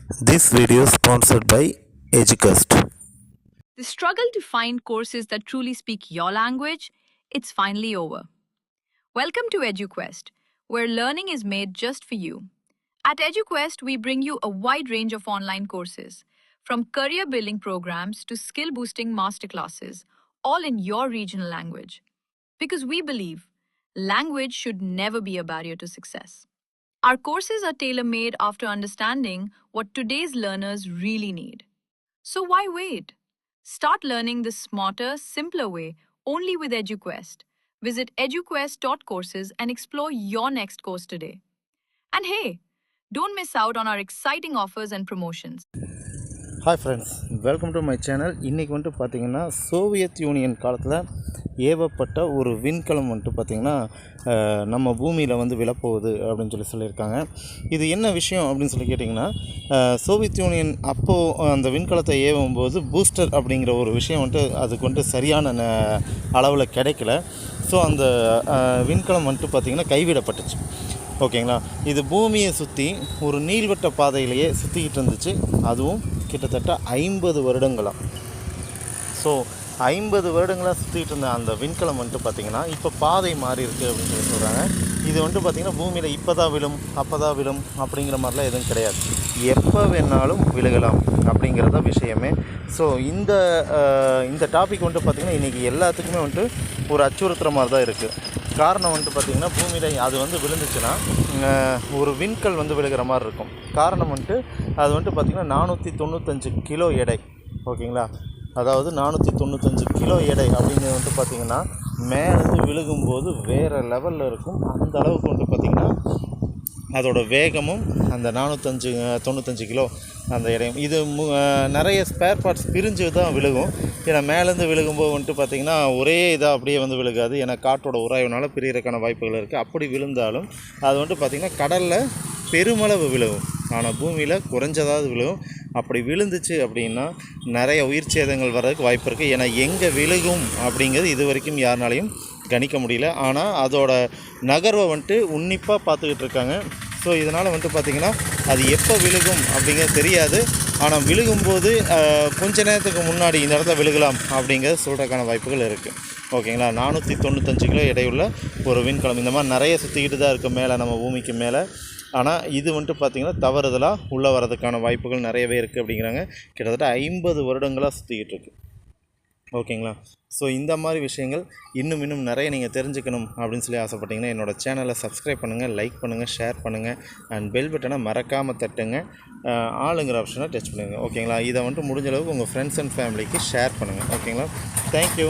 This video is sponsored by Educast. The struggle to find courses that truly speak your language, it's finally over. Welcome to EduQuest, where learning is made just for you. At EduQuest, we bring you a wide range of online courses, from career building programs to skill boosting masterclasses, all in your regional language. Because we believe language should never be a barrier to success. Our courses are tailor made after understanding what today's learners really need. So why wait? Start learning the smarter, simpler way only with EduQuest. Visit eduquest.courses and explore your next course today. And hey, don't miss out on our exciting offers and promotions. Hi friends, welcome to my channel. இன்றைக்கி வந்துட்டு பார்த்திங்கன்னா Soviet union காலத்தில் ஏவப்பட்ட ஒரு விண்கலம் வந்துட்டு பார்த்திங்கன்னா நம்ம பூமியில் வந்து விழப்போகுது அப்படின்னு சொல்லியிருக்காங்க. இது என்ன விஷயம் அப்படின்னு சொல்லி கேட்டிங்கன்னா, சோவியத் யூனியன் அப்போது அந்த விண்கலத்தை ஏவும்போது பூஸ்டர் அப்படிங்கிற ஒரு விஷயம் வந்துட்டு அதுக்கு வந்துட்டு சரியான அளவில் கிடைக்கல. ஸோ அந்த விண்கலம் வந்துட்டு பார்த்திங்கன்னா கைவிடப்பட்டுச்சு. ஓகேங்களா. இது பூமியை சுற்றி ஒரு நீள்வட்ட பாதையிலேயே சுற்றிக்கிட்டு இருந்துச்சு. அதுவும் கிட்டத்தட்ட 50 வருடங்களாக. ஸோ 50 வருடங்களாக சுற்றிக்கிட்டு இருந்த அந்த விண்கலம் வந்துட்டு பார்த்திங்கன்னா இப்போ பாதை மாறி இருக்குது அப்படின்னு சொல்கிறாங்க. இது வந்துட்டு பார்த்திங்கன்னா பூமியில் இப்போ தான் விழும், அப்போ தான் விழும் அப்படிங்கிற மாதிரிலாம் எதுவும் கிடையாது. எப்போ வேணாலும் விழுகலாம் அப்படிங்கிறத விஷயமே. ஸோ இந்த டாபிக் வந்துட்டு பார்த்திங்கன்னா இன்றைக்கி எல்லாத்துக்குமே வந்துட்டு ஒரு அச்சுறுத்துற மாதிரி தான் இருக்குது. காரணம் வந்துட்டு பார்த்திங்கன்னா பூமியில் அது வந்து விழுந்துச்சுன்னா ஒரு விண்கல் வந்து விழுகிற மாதிரி இருக்கும். காரணம் வந்துட்டு அது வந்துட்டு பார்த்திங்கன்னா 495 கிலோ எடை. ஓகேங்களா. அதாவது 495 கிலோ எடை அப்படிங்கிறது வந்துட்டு பார்த்திங்கன்னா மேலேருந்து விழுகும்போது வேறு லெவலில் இருக்கும். அந்த அளவுக்கு வந்துட்டு பார்த்திங்கன்னா அதோட வேகமும் அந்த 495 கிலோ அந்த இடையும் இது நிறைய ஸ்பேர் பார்ட்ஸ் பிரிஞ்சு தான் விழுகும். ஏன்னா மேலேருந்து விழுகும்போது வந்துட்டு பார்த்திங்கன்னா ஒரே இதாக அப்படியே வந்து விழுகாது. ஏன்னா காற்றோட உராய்வுனால பிரியறதுக்கான வாய்ப்புகள் இருக்குது. அப்படி விழுந்தாலும் அது வந்துட்டு பார்த்திங்கன்னா கடலில் பெருமளவு விழுகும், ஆனால் பூமியில் குறைஞ்சதாவது விழுகும். அப்படி விழுந்துச்சு அப்படின்னா நிறைய உயிர் சேதங்கள் வர்றதுக்கு வாய்ப்பு இருக்குது. ஏன்னா எங்கே விழுகும் அப்படிங்கிறது இது வரைக்கும் யாருனாலையும் கணிக்க முடியல. ஆனால் அதோட நகர்வை வந்துட்டு உன்னிப்பாக பார்த்துக்கிட்டு இருக்காங்க. ஸோ இதனால் வந்துட்டு பார்த்திங்கன்னா அது எப்போ விழுகும் அப்படிங்கிறது தெரியாது. ஆனால் விழுகும்போது கொஞ்ச நேரத்துக்கு முன்னாடி இந்த இடத்துல விழுகலாம் அப்படிங்கிறத சொல்கிறதுக்கான வாய்ப்புகள் இருக்குது. ஓகேங்களா. 495 கிலோ எடையுள்ள ஒரு விண்கலம் இந்த மாதிரி நிறைய சுற்றிக்கிட்டு தான் இருக்குது மேலே, நம்ம பூமிக்கு மேலே. ஆனால் இது வந்துட்டு பார்த்திங்கன்னா தவறுதலாக உள்ளே வரதுக்கான வாய்ப்புகள் நிறையவே இருக்குது அப்படிங்கிறாங்க. கிட்டத்தட்ட 50 வருடங்களாக சுற்றிக்கிட்டு இருக்குது. ஓகேங்களா. ஸோ இந்த மாதிரி விஷயங்கள் இன்னும் நிறைய நீங்கள் தெரிஞ்சுக்கணும் அப்படின்னு சொல்லி ஆசைப்பட்டீங்கன்னா என்னோடய சேனலை சப்ஸ்கிரைப் பண்ணுங்கள், லைக் பண்ணுங்கள், ஷேர் பண்ணுங்கள், அண்ட் பெல் பட்டனை மறக்காமல் தட்டுங்க. ஆளுங்கிற ஆப்ஷனை டச் பண்ணுங்கள். ஓகேங்களா. இதை வந்துட்டு முடிஞ்ச அளவுக்கு உங்கள் ஃப்ரெண்ட்ஸ் அண்ட் ஃபேமிலிக்கு ஷேர் பண்ணுங்கள். ஓகேங்களா. தேங்க்யூ.